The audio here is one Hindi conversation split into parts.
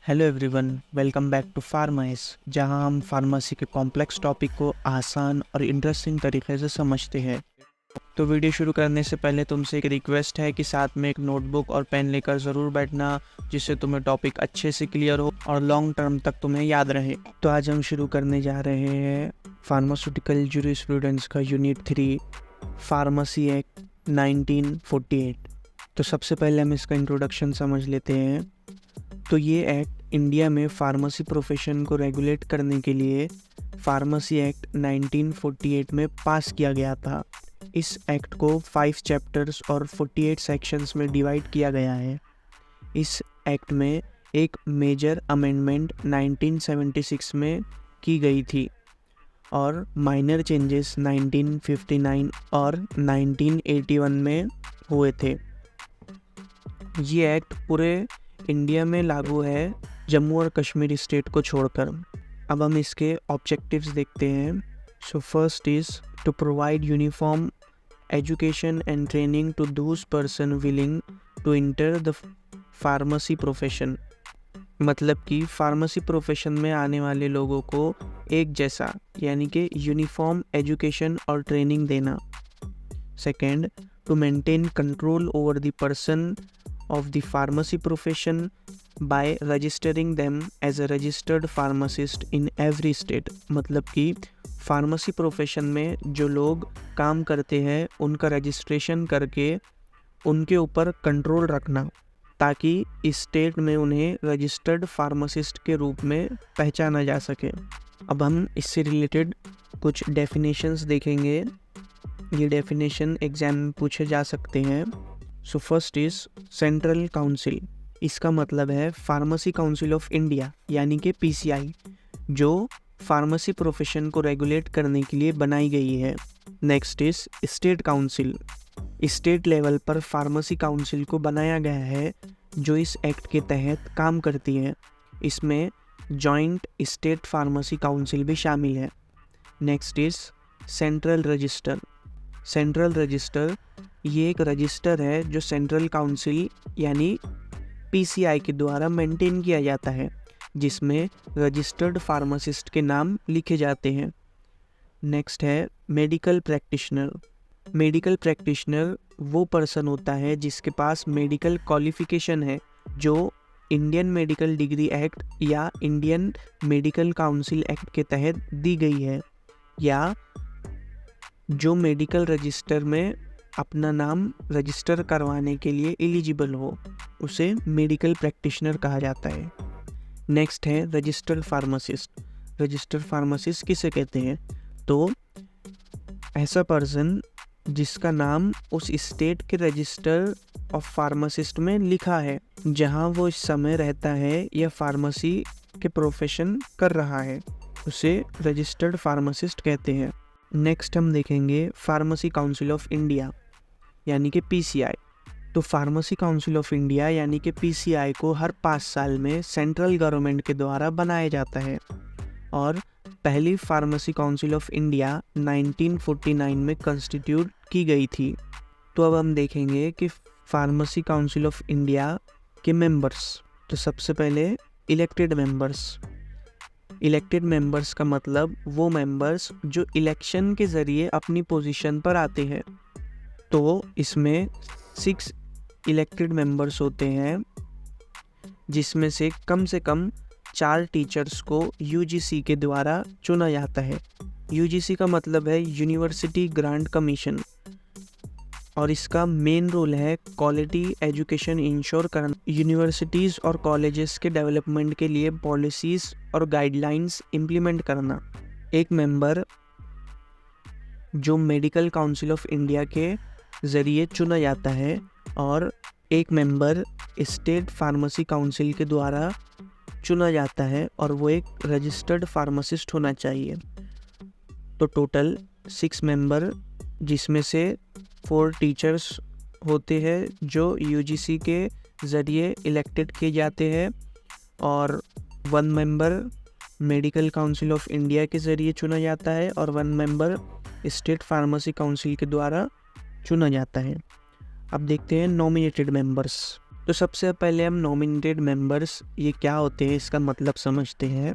Hello everyone, welcome back to Pharmais, जहां हम फार्मेसी के कॉम्प्लेक्स टॉपिक को आसान और इंटरेस्टिंग तरीके से समझते हैं। तो वीडियो शुरू करने से पहले तुमसे एक रिक्वेस्ट है कि साथ में एक नोटबुक और पेन लेकर ज़रूर बैठना, जिससे तुम्हें टॉपिक अच्छे से क्लियर हो और लॉन्ग टर्म तक तुम्हें याद रहे। तो आज हम शुरू करने जा रहे हैं फार्मास्यूटिकल जूरिस्प्रूडेंस का यूनिट 3, फार्मेसी एक्ट 1948। तो सबसे पहले हम इसका इंट्रोडक्शन समझ लेते हैं। तो ये एक्ट इंडिया में फार्मेसी प्रोफेशन को रेगुलेट करने के लिए फार्मेसी एक्ट 1948 में पास किया गया था। इस एक्ट को 5 चैप्टर्स और 48 सेक्शंस में डिवाइड किया गया है। इस एक्ट में एक मेजर अमेंडमेंट 1976 में की गई थी और माइनर चेंजेस 1959 और 1981 में हुए थे। ये एक्ट पूरे इंडिया में लागू है, जम्मू और कश्मीर स्टेट को छोड़कर। अब हम इसके ऑब्जेक्टिव्स देखते हैं। So first is to provide uniform education and training to those person willing to enter the pharmacy profession. मतलब कि फार्मेसी प्रोफेशन में आने वाले लोगों को एक जैसा यानी कि यूनिफॉर्म एजुकेशन और ट्रेनिंग देना। Second, to maintain control over the person of the pharmacy profession by registering them as a registered pharmacist in every state। मतलब कि फार्मेसी प्रोफेशन में जो लोग काम करते हैं उनका रजिस्ट्रेशन करके उनके ऊपर कंट्रोल रखना, ताकि इस स्टेट में उन्हें रजिस्टर्ड फार्मासिस्ट के रूप में पहचाना जा सके। अब हम इससे रिलेटेड कुछ डेफिनेशंस देखेंगे। ये डेफिनेशन एग्जाम में पूछे जा सकते हैं। So first is central council. इसका मतलब है फार्मेसी काउंसिल ऑफ इंडिया यानी कि पीसीआई, जो फार्मेसी प्रोफेशन को रेगुलेट करने के लिए बनाई गई है। Next is state council. State level पर फार्मेसी काउंसिल को बनाया गया है जो इस एक्ट के तहत काम करती है। इसमें जॉइंट स्टेट फार्मेसी काउंसिल भी शामिल है। Next is central register. Central register ये एक रजिस्टर है जो सेंट्रल काउंसिल यानी पीसीआई के द्वारा मेंटेन किया जाता है, जिसमें रजिस्टर्ड फार्मासिस्ट के नाम लिखे जाते हैं। नेक्स्ट है मेडिकल प्रैक्टिशनर। मेडिकल प्रैक्टिशनर वो पर्सन होता है जिसके पास मेडिकल क्वालिफिकेशन है, जो इंडियन मेडिकल डिग्री एक्ट या इंडियन मेडिकल काउंसिल एक्ट के तहत दी गई है, या जो मेडिकल रजिस्टर में अपना नाम रजिस्टर करवाने के लिए एलिजिबल हो, उसे मेडिकल प्रैक्टिशनर कहा जाता है। नेक्स्ट है रजिस्टर्ड फार्मासिस्ट। रजिस्टर्ड फार्मासिस्ट किसे कहते हैं? तो ऐसा पर्सन जिसका नाम उस स्टेट के रजिस्टर ऑफ फार्मासिस्ट में लिखा है जहां वो इस समय रहता है या फार्मेसी के प्रोफेशन कर रहा है, उसे रजिस्टर्ड फार्मासिस्ट कहते हैं। नेक्स्ट हम देखेंगे फार्मेसी काउंसिल ऑफ इंडिया यानी कि पीसीआई। तो फार्मेसी काउंसिल ऑफ इंडिया यानी कि पीसीआई को हर 5 साल में सेंट्रल गवर्नमेंट के द्वारा बनाया जाता है और पहली फार्मेसी काउंसिल ऑफ इंडिया 1949 में कंस्टिट्यूट की गई थी। तो अब हम देखेंगे कि फार्मेसी काउंसिल ऑफ इंडिया के मेंबर्स। तो सबसे पहले इलेक्टेड मेंबर्स। इलेक्टेड मेंबर्स का मतलब वो मेंबर्स जो इलेक्शन के ज़रिए अपनी पोजीशन पर आते हैं। तो इसमें 6 इलेक्टेड मेंबर्स होते हैं, जिसमें से कम 4 टीचर्स को यूजीसी के द्वारा चुना जाता है। यूजीसी का मतलब है यूनिवर्सिटी ग्रांट कमीशन, और इसका मेन रोल है क्वालिटी एजुकेशन इंश्योर करना, यूनिवर्सिटीज़ और कॉलेजेस के डेवलपमेंट के लिए पॉलिसीज़ और गाइडलाइंस इम्प्लीमेंट करना। एक मेंबर जो मेडिकल काउंसिल ऑफ इंडिया के ज़रिए चुना जाता है और एक मेंबर स्टेट फार्मेसी काउंसिल के द्वारा चुना जाता है, और वो एक रजिस्टर्ड फार्मासिस्ट होना चाहिए। तो टोटल 6 मेंबर, जिसमें से 4 टीचर्स होते हैं जो यूजीसी के ज़रिए इलेक्टेड किए जाते हैं, और 1 member medical council of India के ज़रिए चुना जाता है, और 1 मेंबर स्टेट फार्मेसी काउंसिल के द्वारा चुना जाता है। अब देखते हैं नॉमिनेटेड मेंबर्स। तो सबसे पहले हम नॉमिनेटेड मेंबर्स ये क्या होते हैं इसका मतलब समझते हैं।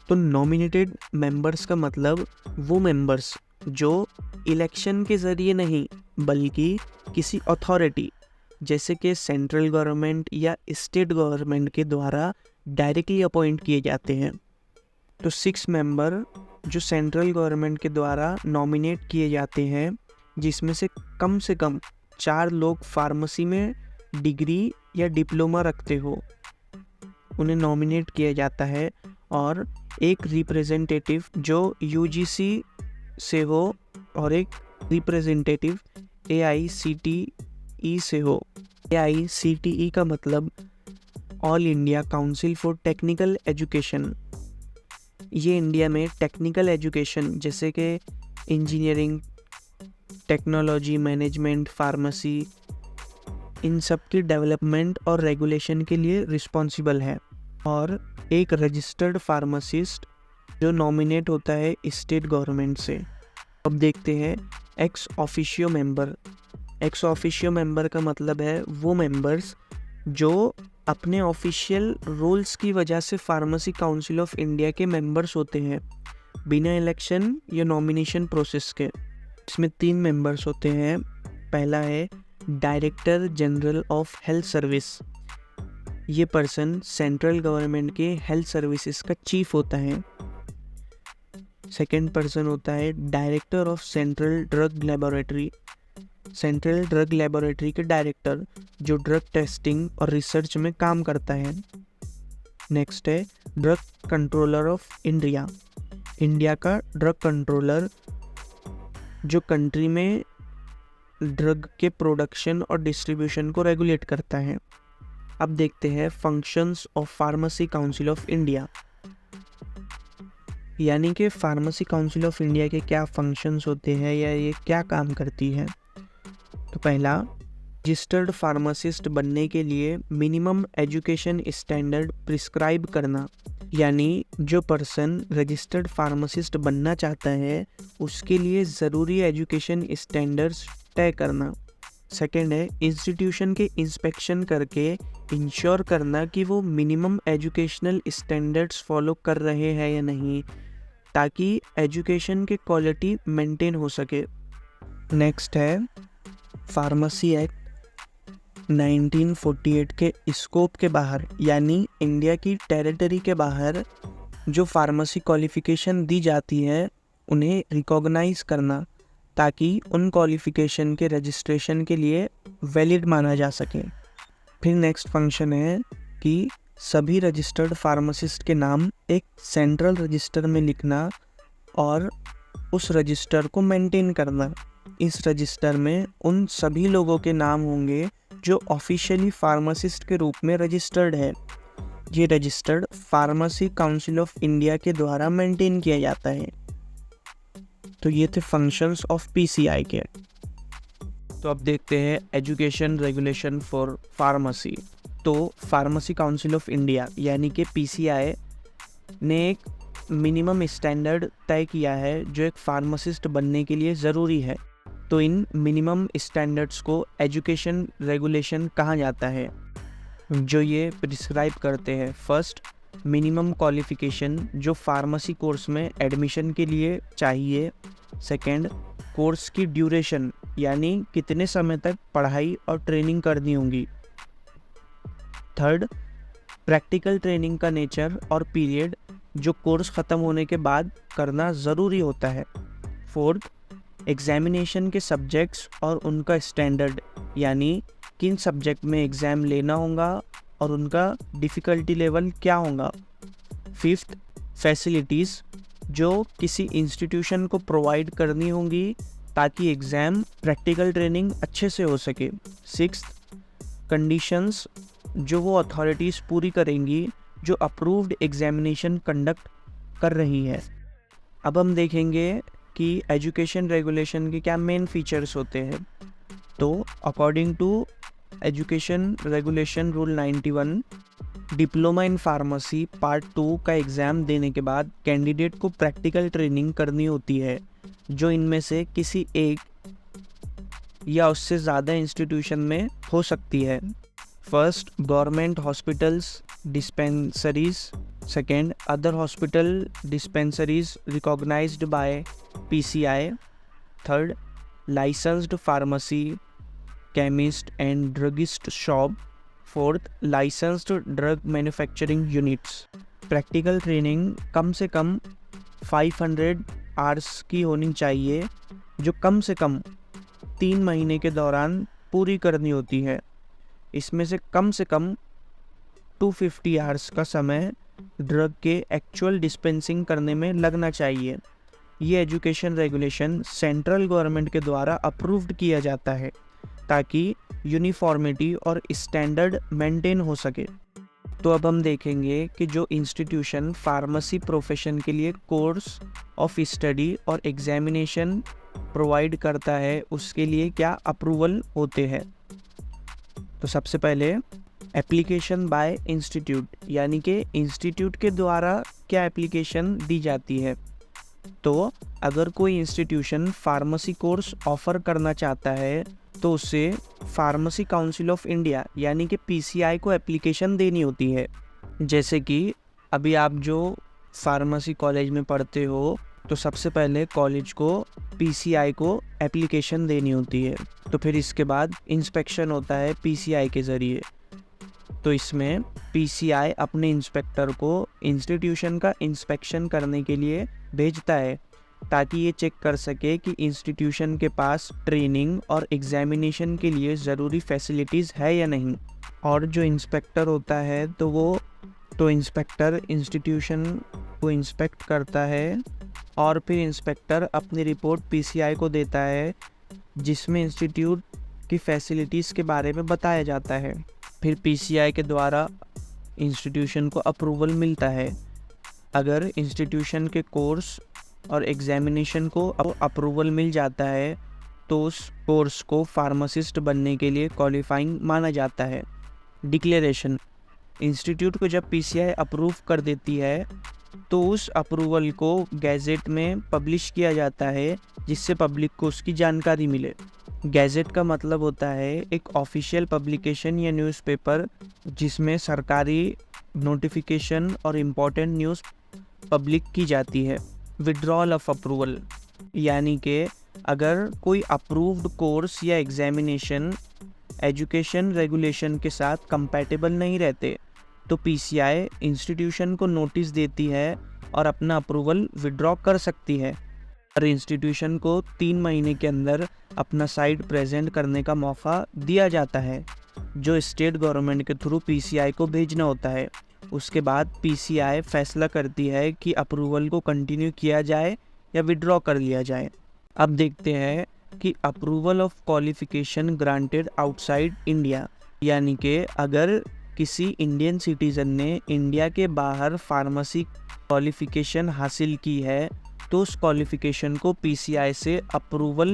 तो नॉमिनेटेड मेंबर्स का मतलब वो मेंबर्स जो इलेक्शन के ज़रिए नहीं बल्कि किसी अथॉरिटी जैसे कि सेंट्रल गवर्नमेंट या स्टेट गवर्नमेंट के द्वारा डायरेक्टली अपॉइंट किए जाते हैं। तो 6 मेंबर जो सेंट्रल गवर्नमेंट के द्वारा नॉमिनेट किए जाते हैं, जिसमें से कम 4 लोग फार्मेसी में डिग्री या डिप्लोमा रखते हो, उन्हें नॉमिनेट किया जाता है। और एक रिप्रेजेंटेटिव जो यूजीसी से हो और एक रिप्रेजेंटेटिव AICTE से हो। AICTE का मतलब all India council for technical education. ये इंडिया में टेक्निकल एजुकेशन जैसे कि इंजीनियरिंग, टेक्नोलॉजी, मैनेजमेंट, फार्मेसी, इन सब की डेवलपमेंट और रेगुलेशन के लिए रिस्पॉन्सिबल है। और एक रजिस्टर्ड फार्मासिस्ट जो नॉमिनेट होता है स्टेट गवर्नमेंट से। अब देखते हैं ex officio member. Ex officio member का मतलब है वो मेंबर्स जो अपने ऑफिशियल रोल्स की वजह से फार्मेसी काउंसिल ऑफ इंडिया के मेंबर्स होते हैं बिना इलेक्शन या नॉमिनेशन प्रोसेस के। इसमें 3 मेंबर्स होते हैं। पहला है director general of health service. ये पर्सन सेंट्रल गवर्नमेंट के हेल्थ सर्विसेज का चीफ होता है। सेकंड पर्सन होता है director of central drug laboratory. Central drug laboratory के डायरेक्टर जो ड्रग टेस्टिंग और रिसर्च में काम करता है। नेक्स्ट है drug controller of India. India का ड्रग कंट्रोलर जो कंट्री में ड्रग के प्रोडक्शन और डिस्ट्रीब्यूशन को रेगुलेट करता है। अब देखते हैं functions of pharmacy council of India, यानी कि फार्मेसी काउंसिल ऑफ इंडिया के क्या फंक्शंस होते हैं या ये क्या काम करती है। तो पहला, रजिस्टर्ड फार्मासिस्ट बनने के लिए मिनिमम एजुकेशन स्टैंडर्ड प्रिस्क्राइब करना, यानी जो पर्सन रजिस्टर्ड फार्मासिस्ट बनना चाहता है उसके लिए ज़रूरी एजुकेशन स्टैंडर्ड्स तय करना। सेकेंड है इंस्टीट्यूशन के इंस्पेक्शन करके इंश्योर करना कि वो मिनिमम एजुकेशनल स्टैंडर्ड्स फॉलो कर रहे हैं या नहीं, ताकि एजुकेशन की क्वालिटी मेंटेन हो सके। नेक्स्ट है फार्मेसी एक्ट 1948 के स्कोप के बाहर, यानी इंडिया की टेरिटरी के बाहर जो फार्मेसी क्वालिफिकेशन दी जाती है उन्हें रिकॉग्नाइज करना, ताकि उन क्वालिफिकेशन के रजिस्ट्रेशन के लिए वैलिड माना जा सके। फिर नेक्स्ट फंक्शन है कि सभी रजिस्टर्ड फार्मासिस्ट के नाम एक सेंट्रल रजिस्टर में लिखना और उस रजिस्टर को मेंटेन करना। इस रजिस्टर में उन सभी लोगों के नाम होंगे जो ऑफिशियली फार्मासिस्ट के रूप में रजिस्टर्ड है। ये registered pharmacy council of India के द्वारा मेंटेन किया जाता है। तो ये थे फंक्शंस ऑफ PCI के। तो अब देखते हैं एजुकेशन रेगुलेशन फॉर फार्मेसी। तो फार्मेसी काउंसिल ऑफ इंडिया यानी कि PCI ने एक मिनिमम स्टैंडर्ड तय किया है जो एक फार्मासिस्ट बनने के लिए ज़रूरी है। तो इन मिनिमम स्टैंडर्ड्स को एजुकेशन रेगुलेशन कहा जाता है, जो ये प्रिस्क्राइब करते हैं। फर्स्ट, मिनिमम क्वालिफिकेशन जो फार्मेसी कोर्स में एडमिशन के लिए चाहिए। सेकंड, कोर्स की ड्यूरेशन यानी कितने समय तक पढ़ाई और ट्रेनिंग करनी होगी। थर्ड, प्रैक्टिकल ट्रेनिंग का नेचर और पीरियड जो कोर्स ख़त्म होने के बाद करना ज़रूरी होता है। फोर्थ, एग्जामिनेशन के सब्जेक्ट्स और उनका स्टैंडर्ड, यानी किन सब्जेक्ट में एग्ज़ाम लेना होगा और उनका डिफ़िकल्टी लेवल क्या होगा। फिफ्थ, फैसिलिटीज़ जो किसी इंस्टीट्यूशन को प्रोवाइड करनी होंगी ताकि एग्ज़ाम प्रैक्टिकल ट्रेनिंग अच्छे से हो सके। सिक्स्थ, कंडीशंस जो वो अथॉरिटीज़ पूरी करेंगी जो अप्रूव्ड एग्जामिनेशन कंडक्ट कर रही है। अब हम देखेंगे कि एजुकेशन रेगुलेशन के क्या मेन फीचर्स होते हैं। तो according to education regulation rule 91, diploma in pharmacy part 2 का एग्ज़ाम देने के बाद कैंडिडेट को प्रैक्टिकल ट्रेनिंग करनी होती है जो इनमें से किसी एक या उससे ज़्यादा इंस्टीट्यूशन में हो सकती है। First, government hospitals dispensaries. Second, other hospital dispensaries recognised by PCI. Third, licensed pharmacy, chemist and druggist shop. Fourth, licensed drug manufacturing units. Practical training कम से कम 500 आवर्स की होनी चाहिए, जो कम से कम 3 महीने के दौरान पूरी करनी होती है. इसमें से कम 250 आवर्स का समय ड्रग के एक्चुअल डिस्पेंसिंग करने में लगना चाहिए. ये एजुकेशन रेगुलेशन सेंट्रल गवर्नमेंट के द्वारा अप्रूव्ड किया जाता है ताकि यूनिफॉर्मिटी और स्टैंडर्ड मेंटेन हो सके. तो अब हम देखेंगे कि जो इंस्टीट्यूशन फार्मेसी प्रोफेशन के लिए कोर्स ऑफ स्टडी और एग्जामिनेशन प्रोवाइड करता है उसके लिए क्या अप्रूवल होते हैं. तो सबसे पहले एप्लीकेशन बाय इंस्टीट्यूट, यानी कि इंस्टीट्यूट के द्वारा क्या एप्लीकेशन दी जाती है. तो अगर कोई इंस्टीट्यूशन फार्मेसी कोर्स ऑफर करना चाहता है तो उसे फार्मेसी काउंसिल ऑफ इंडिया यानी कि PCI को एप्लीकेशन देनी होती है. जैसे कि अभी आप जो फार्मेसी कॉलेज में पढ़ते हो तो सबसे पहले कॉलेज को PCI को एप्लीकेशन देनी होती है, तो फिर इसके बाद इंस्पेक्शन होता है PCI के ज़रिए. तो इसमें PCI अपने इंस्पेक्टर को इंस्टीट्यूशन का इंस्पेक्शन करने के लिए भेजता है ताकि ये चेक कर सके कि इंस्टीट्यूशन के पास ट्रेनिंग और एग्जामिनेशन के लिए ज़रूरी फैसिलिटीज़ है या नहीं. और जो इंस्पेक्टर होता है तो इंस्पेक्टर इंस्टीट्यूशन को इंस्पेक्ट करता है और फिर इंस्पेक्टर अपनी रिपोर्ट PCI को देता है जिसमें इंस्टीट्यूट की फैसिलिटीज़ के बारे में बताया जाता है. फिर PCI के द्वारा इंस्टीट्यूशन को अप्रूवल मिलता है. अगर इंस्टीट्यूशन के कोर्स और एग्जामिनेशन को अप्रूवल मिल जाता है तो उस कोर्स को फार्मासिस्ट बनने के लिए क्वालिफाइंग माना जाता है. डिक्लेरेशन, इंस्टीट्यूट को जब PCI अप्रूव कर देती है तो उस अप्रूवल को गैजेट में पब्लिश किया जाता है जिससे पब्लिक को उसकी जानकारी मिले. गैजेट का मतलब होता है एक ऑफिशियल पब्लिकेशन या न्यूज़पेपर जिसमें सरकारी नोटिफिकेशन और इम्पोर्टेंट न्यूज़ पब्लिक की जाती है. विड्रॉल ऑफ अप्रूवल, यानी कि अगर कोई अप्रूव्ड कोर्स या एग्जामिनेशन एजुकेशन रेगुलेशन के साथ कंपैटिबल नहीं रहते तो PCI इंस्टीट्यूशन को नोटिस देती है और अपना अप्रूवल विड्रॉ कर सकती है. और इंस्टीट्यूशन को 3 महीने के अंदर अपना साइट प्रेजेंट करने का मौका दिया जाता है जो स्टेट गवर्नमेंट के थ्रू PCI को भेजना होता है. उसके बाद PCI फैसला करती है कि अप्रूवल को कंटिन्यू किया जाए या विड्रॉ कर लिया जाए. अब देखते हैं कि approval of qualification granted outside India, यानी कि अगर किसी इंडियन सिटीज़न ने इंडिया के बाहर फार्मेसी क्वालिफिकेशन हासिल की है तो उस क्वालिफिकेशन को PCI से अप्रूवल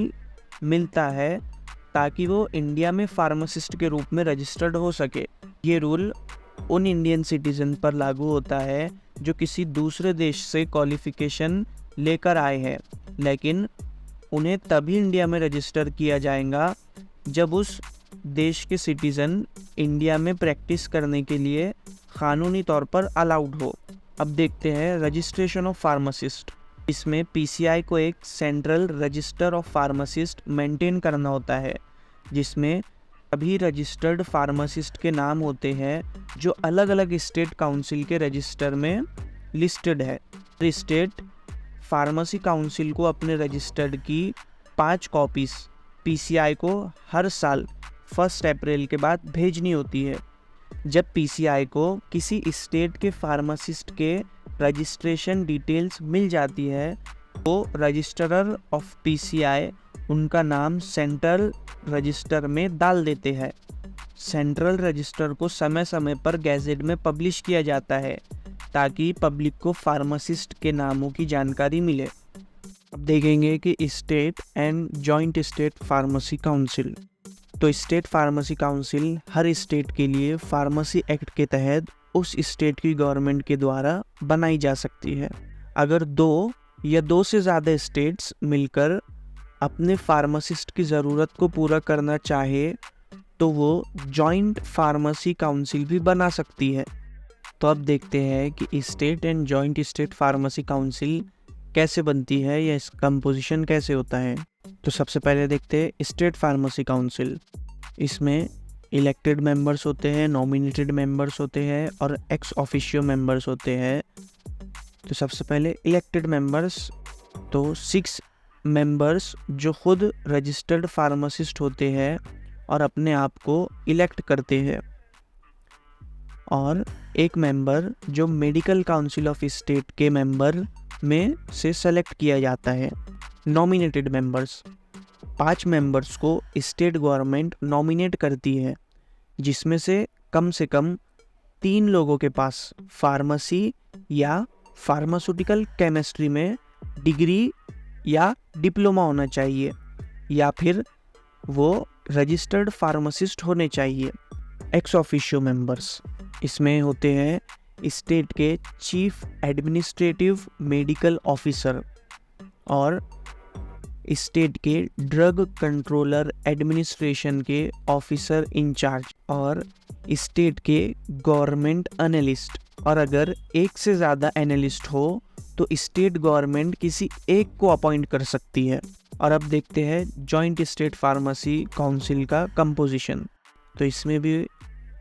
मिलता है ताकि वो इंडिया में फार्मासिस्ट के रूप में रजिस्टर्ड हो सके. ये रूल उन इंडियन सिटीज़न पर लागू होता है जो किसी दूसरे देश से क्वालिफिकेशन लेकर आए हैं, लेकिन उन्हें तभी इंडिया में रजिस्टर किया जाएगा जब उस देश के सिटीज़न इंडिया में प्रैक्टिस करने के लिए कानूनी तौर पर अलाउड हो. अब देखते हैं रजिस्ट्रेशन ऑफ फार्मासिस्ट. इसमें PCI को एक central register of pharmacist maintain करना होता है जिसमें सभी रजिस्टर्ड फार्मासिस्ट के नाम होते हैं जो अलग अलग स्टेट काउंसिल के रजिस्टर में लिस्टेड है. स्टेट फार्मेसी काउंसिल को अपने रजिस्टर्ड की 5 कॉपीज PCI को हर साल 1 अप्रैल के बाद भेजनी होती है. जब PCI को किसी स्टेट के फार्मासिस्ट के रजिस्ट्रेशन डिटेल्स मिल जाती है तो रजिस्ट्रार ऑफ PCI उनका नाम सेंट्रल रजिस्टर में डाल देते हैं. सेंट्रल रजिस्टर को समय समय पर गैजेट में पब्लिश किया जाता है ताकि पब्लिक को फार्मासिस्ट के नामों की जानकारी मिले. अब देखेंगे कि state and joint state pharmacy council. तो स्टेट फार्मेसी काउंसिल हर स्टेट के लिए फार्मेसी एक्ट के तहत उस स्टेट की गवर्नमेंट के द्वारा बनाई जा सकती है. अगर 2 या 2 से ज़्यादा स्टेट्स मिलकर अपने फार्मासिस्ट की ज़रूरत को पूरा करना चाहे तो वो जॉइंट फार्मेसी काउंसिल भी बना सकती है। तो अब देखते हैं कि state and joint state pharmacy council कैसे बनती है या इस कंपोजिशन कैसे होता है। तो सबसे पहले देखते हैं स्टेट फार्मेसी काउंसिल। इसमें इलेक्टेड मेंबर्स होते हैं, नॉमिनेटेड मेंबर्स होते हैं और एक्स ऑफिशियो मेंबर्स होते हैं। तो सबसे पहले इलेक्टेड मेंबर्स, तो 6 मेंबर्स जो खुद रजिस्टर्ड फार्मासिस्ट होते हैं और अपने आप को इलेक्ट करते हैं, और एक मेंबर जो मेडिकल काउंसिल ऑफ स्टेट के मेंबर में से सेलेक्ट किया जाता है। नॉमिनेटेड मेंबर्स, 5 मेंबर्स को स्टेट गवर्नमेंट नॉमिनेट करती है, जिसमें से कम 3 लोगों के पास फार्मेसी या फार्मास्यूटिकल केमिस्ट्री में डिग्री या डिप्लोमा होना चाहिए, या फिर वो रजिस्टर्ड फार्मासिस्ट होने चाहिए। एक्स ऑफिशियो मेंबर्स, इसमें होते हैं स्टेट के चीफ एडमिनिस्ट्रेटिव मेडिकल ऑफिसर और स्टेट के ड्रग कंट्रोलर एडमिनिस्ट्रेशन के ऑफिसर इंचार्ज और स्टेट के गवर्नमेंट एनालिस्ट। और अगर एक से ज़्यादा एनालिस्ट हो तो स्टेट गवर्नमेंट किसी एक को अपॉइंट कर सकती है। और अब देखते हैं जॉइंट स्टेट फार्मेसी काउंसिल का कंपोजिशन। तो इसमें भी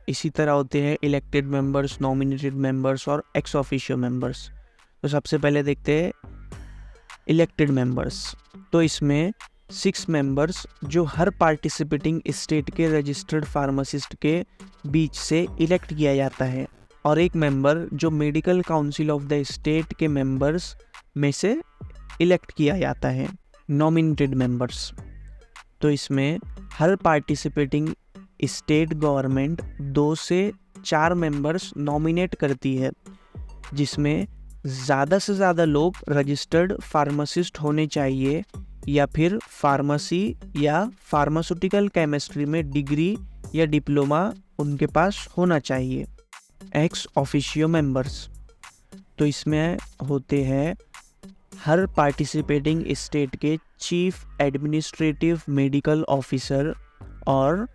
इसी तरह होते हैं इलेक्टेड मेंबर्स, नॉमिनेटेड मेंबर्स और एक्स ऑफिशियो मेंबर्स। तो सबसे पहले देखते हैं इलेक्टेड मेंबर्स। तो इसमें 6 मेंबर्स जो हर पार्टिसिपेटिंग स्टेट के रजिस्टर्ड फार्मासिस्ट के बीच से इलेक्ट किया जाता है, और एक मेंबर जो medical council of the state के मेंबर्स में से इलेक्ट किया जाता है। नॉमिनेटेड मेंबर्स, तो इसमें हर पार्टिसिपेटिंग स्टेट गवर्नमेंट 2 से 4 मेंबर्स नॉमिनेट करती है, जिसमें ज़्यादा से ज़्यादा लोग रजिस्टर्ड फार्मासिस्ट होने चाहिए या फिर फार्मेसी या फार्मास्यूटिकल केमिस्ट्री में डिग्री या डिप्लोमा उनके पास होना चाहिए। एक्स ऑफिशियो मेंबर्स, तो इसमें होते हैं हर पार्टिसिपेटिंग स्टेट के चीफ एडमिनिस्ट्रेटिव मेडिकल ऑफिसर और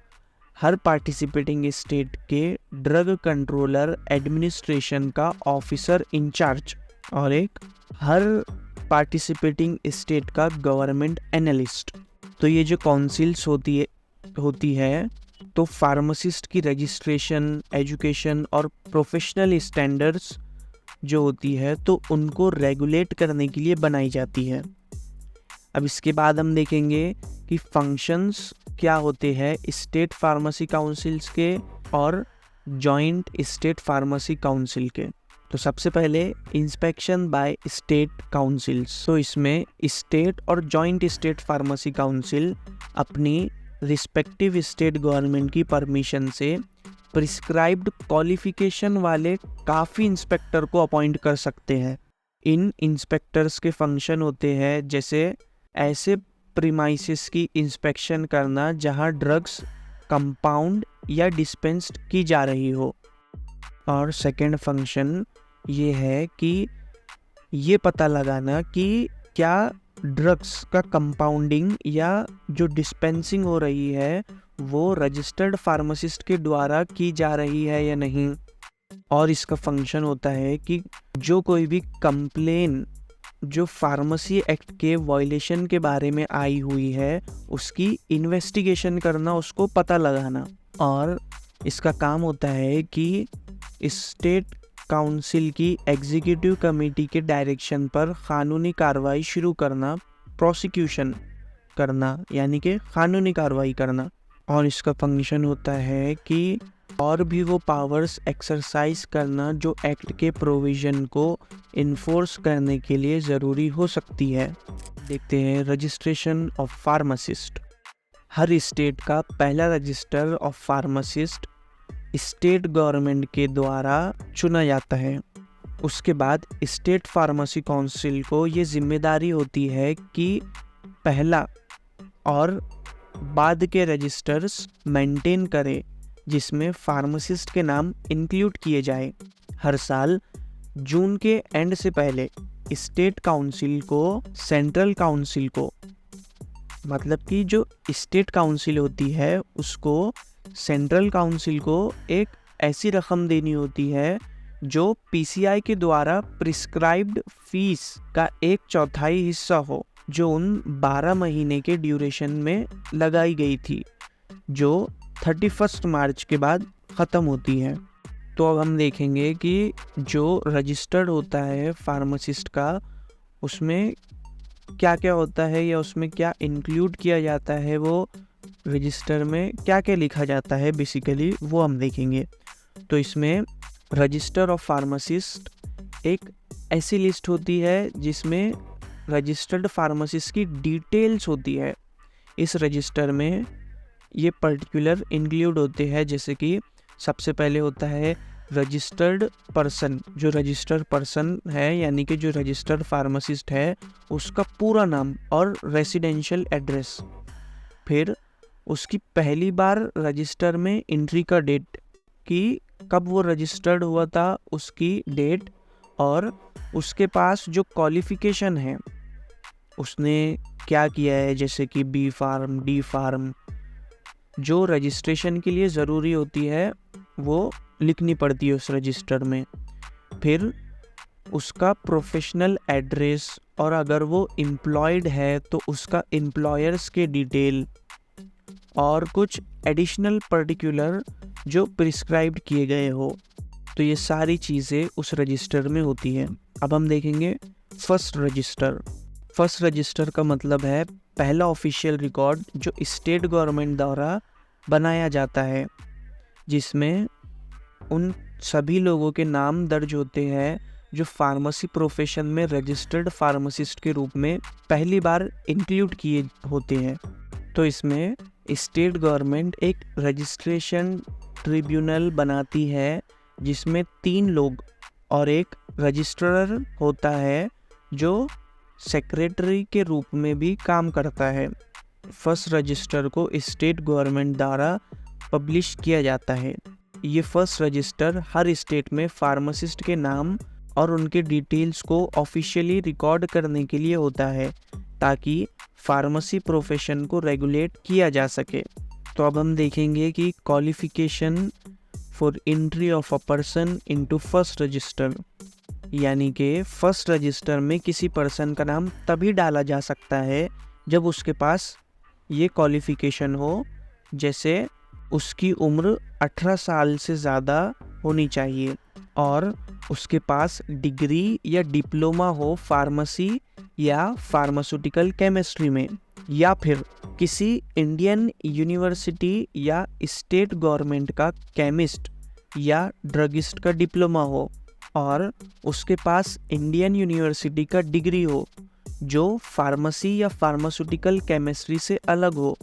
हर पार्टिसिपेटिंग स्टेट के ड्रग कंट्रोलर एडमिनिस्ट्रेशन का ऑफिसर इंचार्ज, और एक हर पार्टिसिपेटिंग स्टेट का गवर्नमेंट एनालिस्ट। तो ये जो काउंसिल्स होती है तो फार्मासिस्ट की रजिस्ट्रेशन, एजुकेशन और प्रोफेशनल स्टैंडर्ड्स जो होती है तो उनको रेगुलेट करने के लिए बनाई जाती है। अब इसके बाद हम देखेंगे कि फंक्शंस क्या होते हैं स्टेट फार्मेसी काउंसिल्स के और जॉइंट स्टेट फार्मेसी काउंसिल के। तो सबसे पहले इंस्पेक्शन बाय स्टेट काउंसिल्स। तो इसमें स्टेट और जॉइंट स्टेट फार्मेसी काउंसिल अपनी रिस्पेक्टिव स्टेट गवर्नमेंट की परमिशन से प्रिस्क्राइब्ड क्वालिफिकेशन वाले काफ़ी इंस्पेक्टर को अपॉइंट कर सकते हैं। इन इंस्पेक्टर्स के फंक्शन होते हैं जैसे ऐसे प्रीमाइसेस की इंस्पेक्शन करना जहां ड्रग्स कंपाउंड या डिस्पेंस्ड की जा रही हो, और सेकंड फंक्शन ये है कि ये पता लगाना कि क्या ड्रग्स का कंपाउंडिंग या जो डिस्पेंसिंग हो रही है वो रजिस्टर्ड फार्मासिस्ट के द्वारा की जा रही है या नहीं। और इसका फंक्शन होता है कि जो कोई भी कंप्लेन जो फार्मेसी एक्ट के वायलेशन के बारे में आई हुई है उसकी इन्वेस्टिगेशन करना, उसको पता लगाना। और इसका काम होता है कि स्टेट काउंसिल की एग्जीक्यूटिव कमेटी के डायरेक्शन पर कानूनी कार्रवाई शुरू करना, प्रोसिक्यूशन करना यानी कि कानूनी कार्रवाई करना। और इसका फंक्शन होता है कि और भी वो पावर्स एक्सरसाइज करना जो एक्ट के प्रोविज़न को इन्फोर्स करने के लिए ज़रूरी हो सकती है। देखते हैं registration of pharmacist. Her state का पहला register of pharmacist state government के द्वारा चुना जाता है। उसके बाद स्टेट फार्मेसी काउंसिल को ये जिम्मेदारी होती है कि पहला और बाद के रजिस्टर्स मेंटेन करे जिसमें फार्मासिस्ट के नाम इंक्लूड किए जाए। हर साल जून के एंड से पहले स्टेट काउंसिल को सेंट्रल काउंसिल को, मतलब कि जो स्टेट काउंसिल होती है उसको सेंट्रल काउंसिल को एक ऐसी रकम देनी होती है जो पीसीआई के द्वारा प्रिस्क्राइब्ड फीस का 1/4 हिस्सा हो, जो उन 12 महीने के ड्यूरेशन में लगाई गई थी, जो 31 मार्च के बाद ख़त्म होती है। तो अब हम देखेंगे कि जो रजिस्टर्ड होता है फार्मासिस्ट का, उसमें क्या क्या होता है या उसमें क्या इंक्लूड किया जाता है, वो रजिस्टर में क्या क्या लिखा जाता है बेसिकली वो हम देखेंगे। तो इसमें रजिस्टर ऑफ फार्मासिस्ट एक ऐसी लिस्ट होती है जिसमें रजिस्टर्ड फार्मासिस्ट की डिटेल्स होती है। इस रजिस्टर में ये पर्टिकुलर इंक्लूड होते हैं, जैसे कि सबसे पहले होता है रजिस्टर्ड पर्सन। जो रजिस्टर्ड पर्सन है यानी कि जो रजिस्टर्ड फार्मासिस्ट है उसका पूरा नाम और रेसिडेंशियल एड्रेस, फिर उसकी पहली बार रजिस्टर में एंट्री का डेट कि कब वो रजिस्टर्ड हुआ था, उसकी डेट, और उसके पास जो क्वालिफिकेशन है उसने क्या किया है, जैसे कि बी फार्म, डी फार्म, जो रजिस्ट्रेशन के लिए ज़रूरी होती है वो लिखनी पड़ती है उस रजिस्टर में। फिर उसका प्रोफेशनल एड्रेस, और अगर वो एम्प्लॉयड है तो उसका एम्प्लॉयर्स के डिटेल और कुछ एडिशनल पर्टिकुलर जो प्रिस्क्राइब्ड किए गए हो। तो ये सारी चीज़ें उस रजिस्टर में होती है। अब हम देखेंगे फर्स्ट रजिस्टर। फर्स्ट रजिस्टर का मतलब है पहला ऑफिशियल रिकॉर्ड जो स्टेट गवर्नमेंट द्वारा बनाया जाता है, जिसमें उन सभी लोगों के नाम दर्ज होते हैं जो फार्मेसी प्रोफेशन में रजिस्टर्ड फार्मासिस्ट के रूप में पहली बार इंक्लूड किए होते हैं। तो इसमें स्टेट गवर्नमेंट एक रजिस्ट्रेशन ट्रिब्यूनल बनाती है जिसमें 3 लोग और एक रजिस्ट्रार होता है जो सेक्रेटरी के रूप में भी काम करता है। फर्स्ट रजिस्टर को स्टेट गवर्नमेंट द्वारा पब्लिश किया जाता है। ये फर्स्ट रजिस्टर हर स्टेट में फार्मासिस्ट के नाम और उनके डिटेल्स को ऑफिशियली रिकॉर्ड करने के लिए होता है, ताकि फार्मेसी प्रोफेशन को रेगुलेट किया जा सके। तो अब हम देखेंगे कि qualification for entry of a person into first resistor, यानी कि फर्स्ट रजिस्टर में किसी पर्सन का नाम तभी डाला जा सकता है जब उसके पास ये क्वालिफिकेशन हो, जैसे उसकी उम्र 18 साल से ज़्यादा होनी चाहिए और उसके पास डिग्री या डिप्लोमा हो फार्मेसी या फार्मास्यूटिकल केमिस्ट्री में, या फिर किसी इंडियन यूनिवर्सिटी या स्टेट गवर्नमेंट का केमिस्ट या ड्रगिस्ट का डिप्लोमा हो, और उसके पास इंडियन यूनिवर्सिटी का डिग्री हो जो फार्मेसी या फार्मास्यूटिकल केमिस्ट्री से अलग हो,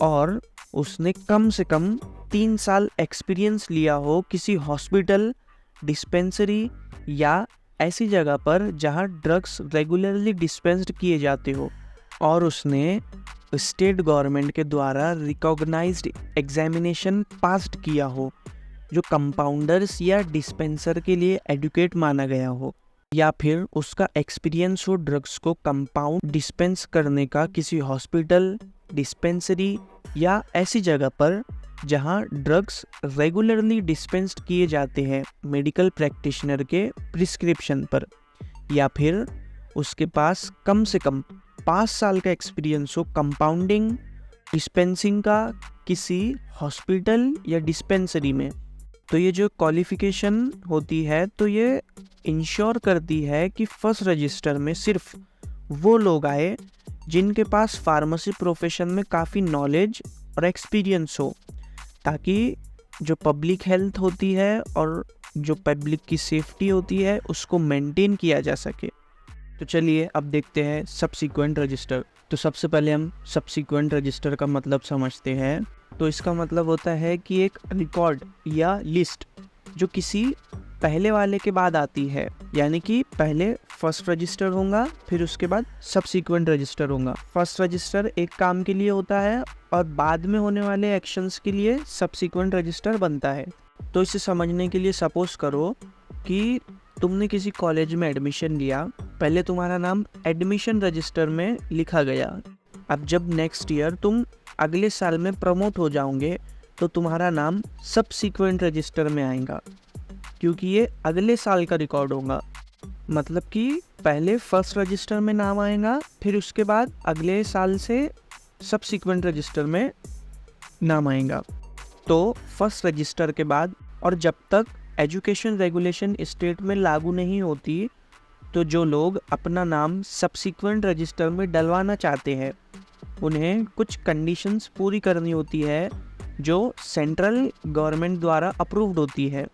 और उसने कम से कम 3 साल एक्सपीरियंस लिया हो किसी हॉस्पिटल, डिस्पेंसरी या ऐसी जगह पर जहां ड्रग्स रेगुलरली डिस्पेंस्ड किए जाते हो, और उसने स्टेट गवर्नमेंट के द्वारा रिकॉग्नाइज्ड एग्जामिनेशन पास किया हो जो कंपाउंडर्स या डिस्पेंसर के लिए एडुकेट माना गया हो, या फिर उसका एक्सपीरियंस हो ड्रग्स को कंपाउंड डिस्पेंस करने का किसी हॉस्पिटल, डिस्पेंसरी या ऐसी जगह पर जहां ड्रग्स रेगुलरली डिस्पेंस्ड किए जाते हैं मेडिकल प्रैक्टिशनर के प्रिस्क्रिप्शन पर, या फिर उसके पास कम से कम 5 साल का एक्सपीरियंस हो कंपाउंडिंग, डिस्पेंसिंग का किसी हॉस्पिटल या डिस्पेंसरी में। तो ये जो क्वालिफिकेशन होती है तो ये इंश्योर करती है कि फर्स्ट रजिस्टर में सिर्फ वो लोग आए जिनके पास फार्मेसी प्रोफेशन में काफ़ी नॉलेज और एक्सपीरियंस हो, ताकि जो पब्लिक हेल्थ होती है और जो पब्लिक की सेफ्टी होती है उसको मेंटेन किया जा सके। तो चलिए अब देखते हैं सबसीक्वेंट रजिस्टर। तो सबसे पहले हम सबसीक्वेंट रजिस्टर का मतलब समझते हैं। तो इसका मतलब होता है कि एक रिकॉर्ड या लिस्ट जो किसी पहले वाले के बाद आती है, यानी कि पहले फर्स्ट रजिस्टर होगा फिर उसके बाद सबसीक्वेंट रजिस्टर होगा। फर्स्ट रजिस्टर एक काम के लिए होता है और बाद में होने वाले एक्शंस के लिए सबसीक्वेंट रजिस्टर बनता है। तो इसे समझने के लिए सपोज करो कि तुमने किसी कॉलेज में एडमिशन लिया, पहले तुम्हारा नाम एडमिशन रजिस्टर में लिखा गया। अब जब नेक्स्ट ईयर तुम अगले साल में प्रमोट हो जाओगे तो तुम्हारा नाम सबसीक्वेंट रजिस्टर में आएगा, क्योंकि ये अगले साल का रिकॉर्ड होगा। मतलब कि पहले फर्स्ट रजिस्टर में नाम आएगा, फिर उसके बाद अगले साल से सबसीक्वेंट रजिस्टर में नाम आएगा। तो फर्स्ट रजिस्टर के बाद, और जब तक एजुकेशन रेगुलेशन स्टेट में लागू नहीं होती, तो जो लोग अपना नाम सबसीक्वेंट रजिस्टर में डलवाना चाहते हैं उन्हें कुछ कंडीशंस पूरी करनी होती है जो सेंट्रल गवर्नमेंट द्वारा अप्रूव्ड होती है।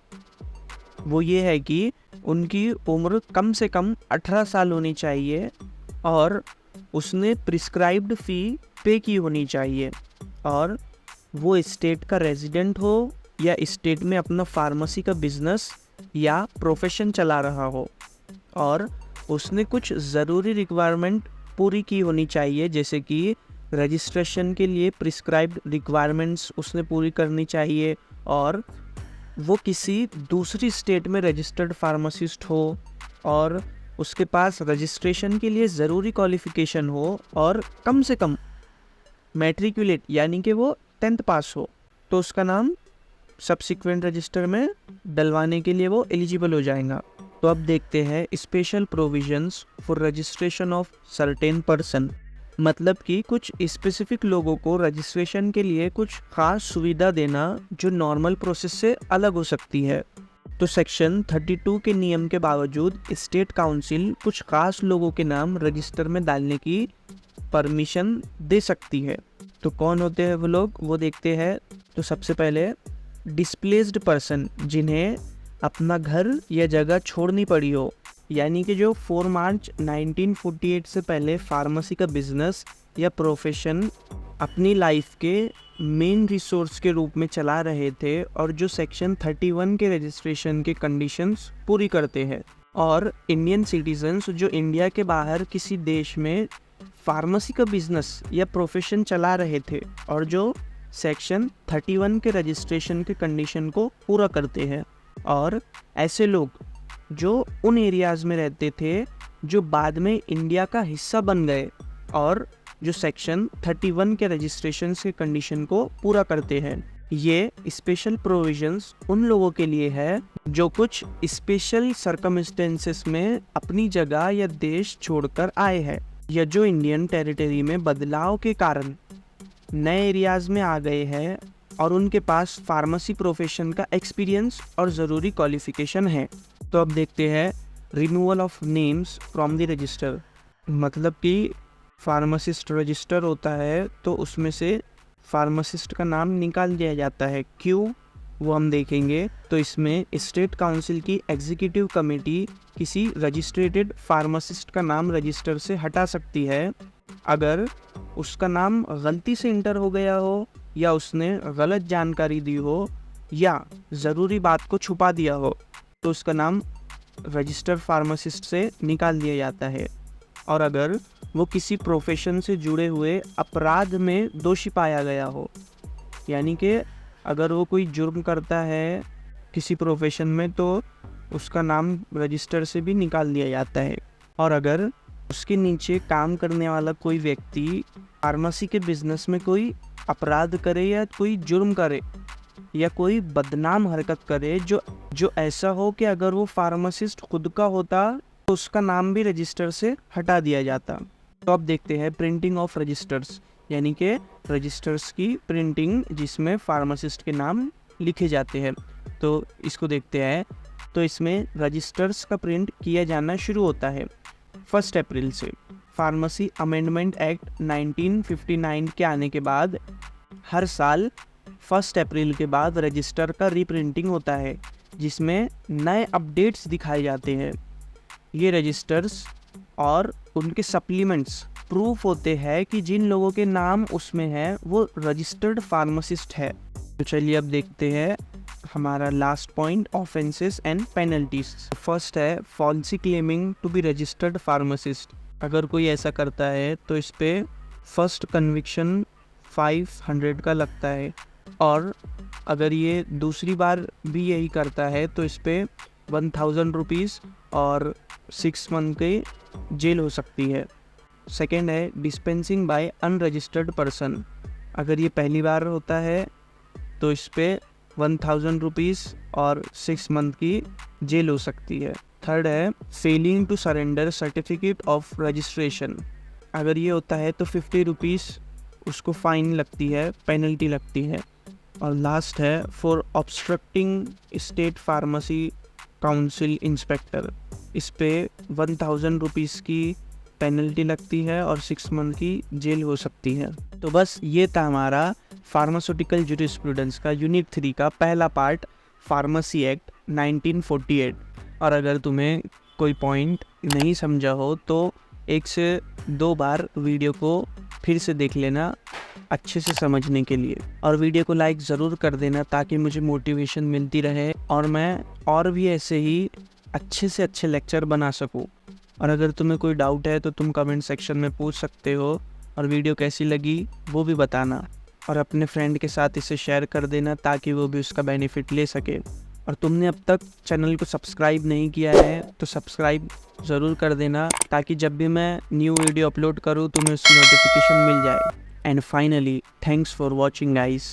वो ये है कि उनकी उम्र कम से कम 18 साल होनी चाहिए और उसने प्रिस्क्राइब्ड फ़ी पे की होनी चाहिए, और वो स्टेट का रेजिडेंट हो या स्टेट में अपना फार्मेसी का बिजनेस या प्रोफेशन चला रहा हो, और उसने कुछ ज़रूरी रिक्वायरमेंट पूरी की होनी चाहिए, जैसे कि रजिस्ट्रेशन के लिए प्रिस्क्राइब्ड रिक्वायरमेंट्स उसने पूरी करनी चाहिए, और वो किसी दूसरी स्टेट में रजिस्टर्ड फार्मासिस्ट हो, और उसके पास रजिस्ट्रेशन के लिए ज़रूरी क्वालिफ़िकेशन हो, और कम से कम मैट्रिकुलेट यानी कि वो 10th पास हो, तो उसका नाम सबसीक्वेंट रजिस्टर में डलवाने के लिए वो एलिजिबल हो जाएगा। तो अब देखते हैं special provisions for registration of certain person. मतलब कि कुछ स्पेसिफिक लोगों को रजिस्ट्रेशन के लिए कुछ खास सुविधा देना जो नॉर्मल प्रोसेस से अलग हो सकती है। तो सेक्शन 32 के नियम के बावजूद स्टेट काउंसिल कुछ खास लोगों के नाम रजिस्टर में डालने की परमिशन दे सकती है। तो कौन होते हैं वो लोग, वो देखते हैं। तो सबसे पहले डिस्प्लेस्ड पर्सन, जिन्हें अपना घर या जगह छोड़नी पड़ी हो, यानी कि जो 4 मार्च 1948 से पहले फार्मेसी का बिजनेस या प्रोफेशन अपनी लाइफ के मेन रिसोर्स के रूप में चला रहे थे, और जो सेक्शन 31 के रजिस्ट्रेशन के कंडीशंस पूरी करते हैं, और इंडियन सिटीजन्स जो इंडिया के बाहर किसी देश में फार्मेसी का बिजनेस या प्रोफेशन चला रहे थे और जो सेक्शन 31 के रजिस्ट्रेशन के कंडीशन को पूरा करते हैं, और ऐसे लोग जो उन एरियाज़ में रहते थे जो बाद में इंडिया का हिस्सा बन गए और जो सेक्शन 31 के रजिस्ट्रेशन के कंडीशन को पूरा करते हैं। ये स्पेशल प्रोविजंस उन लोगों के लिए है जो कुछ स्पेशल सर्कमस्टेंसेस में अपनी जगह या देश छोड़कर आए हैं, या जो इंडियन टेरिटरी में बदलाव के कारण नए एरियाज़ में आ गए हैं और उनके पास फार्मेसी प्रोफेशन का एक्सपीरियंस और ज़रूरी क्वालिफिकेशन है। तो अब देखते हैं removal of names from the register. मतलब कि फार्मासिस्ट रजिस्टर होता है तो उसमें से फार्मासिस्ट का नाम निकाल दिया जाता है। क्यों, वो हम देखेंगे। तो इसमें स्टेट काउंसिल की एग्जीक्यूटिव कमेटी किसी रजिस्ट्रेटेड फार्मासिस्ट का नाम रजिस्टर से हटा सकती है अगर उसका नाम गलती से इंटर हो गया हो, या उसने गलत जानकारी दी हो, या ज़रूरी बात को छुपा दिया हो, तो उसका नाम रजिस्टर्ड फार्मासिस्ट से निकाल दिया जाता है। और अगर वो किसी प्रोफेशन से जुड़े हुए अपराध में दोषी पाया गया हो, यानी कि अगर वो कोई जुर्म करता है किसी प्रोफेशन में, तो उसका नाम रजिस्टर से भी निकाल दिया जाता है। और अगर उसके नीचे काम करने वाला कोई व्यक्ति फार्मेसी के बिजनेस में कोई अपराध करे या कोई जुर्म करे या कोई बदनाम हरकत करे जो ऐसा हो कि अगर वो फार्मासिस्ट खुद का होता तो उसका नाम भी रजिस्टर से हटा दिया जाता। तो अब देखते हैं प्रिंटिंग ऑफ रजिस्टर्स, यानी कि रजिस्टर्स की प्रिंटिंग जिसमें फार्मासिस्ट के नाम लिखे जाते हैं। तो इसको देखते हैं। तो इसमें रजिस्टर्स का प्रिंट किया जाना शुरू होता है 1 अप्रैल से। फार्मेसी अमेंडमेंट एक्ट 1959 के आने के बाद हर साल 1 अप्रैल के बाद रजिस्टर का रीप्रिंटिंग होता है, जिसमें नए अपडेट्स दिखाए जाते हैं। ये रजिस्टर्स और उनके सप्लीमेंट्स प्रूफ होते हैं कि जिन लोगों के नाम उसमें है वो रजिस्टर्ड फार्मासिस्ट है। तो चलिए अब देखते हैं हमारा last point, offences and penalties. First है falsely claiming to be registered pharmacist. अगर कोई ऐसा करता है तो इस पे फर्स्ट कन्विक्शन 500 का लगता है, और अगर ये दूसरी बार भी यही करता है तो इस पे 1000 रुपीज़ और 6 मंथ की जेल हो सकती है। सेकेंड है डिस्पेंसिंग बाय अनरजिस्टर्ड पर्सन। अगर ये पहली बार होता है तो इस पर 1000 रुपीज़ और 6 मंथ की जेल हो सकती है। थर्ड है failing to surrender certificate of registration. अगर ये होता है तो 50 रुपीज़ उसको फ़ाइन लगती है, पेनल्टी लगती है। और लास्ट है for obstructing state pharmacy council inspector. इस पे 1000 रुपीज़ की पेनल्टी लगती है और 6 मंथ की जेल हो सकती है। तो बस ये था हमारा फार्मास्यूटिकल जूरिस्प्रूडेंस का यूनिट 3 का पहला पार्ट, फार्मेसी एक्ट 1948। और अगर तुम्हें कोई पॉइंट नहीं समझा हो तो 1 से 2 बार वीडियो को फिर से देख लेना अच्छे से समझने के लिए। और वीडियो को लाइक ज़रूर कर देना ताकि मुझे मोटिवेशन मिलती रहे और मैं और भी ऐसे ही अच्छे से अच्छे लेक्चर बना सकूं। और अगर तुम्हें कोई डाउट है तो तुम कमेंट सेक्शन में पूछ सकते हो। और वीडियो कैसी लगी वो भी बताना और अपने फ्रेंड के साथ इसे शेयर कर देना ताकि वो भी उसका बेनिफिट ले सके। और तुमने अब तक चैनल को सब्सक्राइब नहीं किया है तो सब्सक्राइब ज़रूर कर देना ताकि जब भी मैं न्यू वीडियो अपलोड करूँ तुम्हें उसकी नोटिफिकेशन मिल जाए। And finally thanks for watching guys.